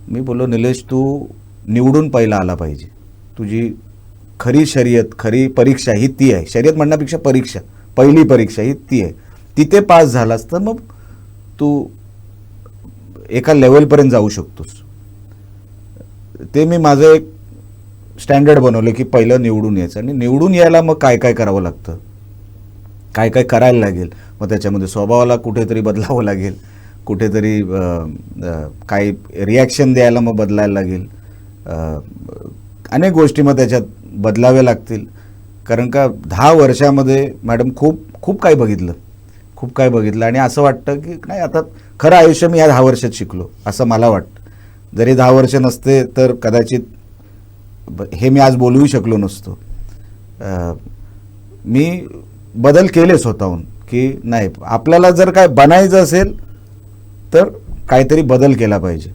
मी बोललो, निलेश तू निवडून पहिला आला पाहिजे. तुझी खरी शर्यत, खरी परीक्षा ही ती आहे. शर्यत म्हणण्यापेक्षा परीक्षा, पहिली परीक्षा ही ती आहे. तिथे पास झालास तर मग तू एका लेवलपर्यंत जाऊ शकतोस. ते मी माझं एक स्टँडर्ड बनवलं की पहिलं निवडून यायचं, आणि निवडून यायला मग काय काय करावं लागतं, काय काय करायला लागेल. मग त्याच्यामध्ये स्वभावाला कुठेतरी बदलावं लागेल, कुठेतरी काही रिॲक्शन द्यायला मग बदलायला लागेल, अनेक गोष्टी मग त्याच्यात बदलाव्या लागतील. कारण का 10 वर्षामध्ये मॅडम खूप काही बघितलं, खूप काही बघितलं. आणि असं वाटतं की नाही, आता खरं आयुष्य मी या 10 वर्षात शिकलो असं मला वाटतं. जरी 10 वर्ष नसते तर कदाचित हे मी आज बोलवू शकलो नसतो. मी बदल केले स्वतःहून की नाही, आपल्याला जर काय बनायचं असेल तर काहीतरी बदल केला पाहिजे.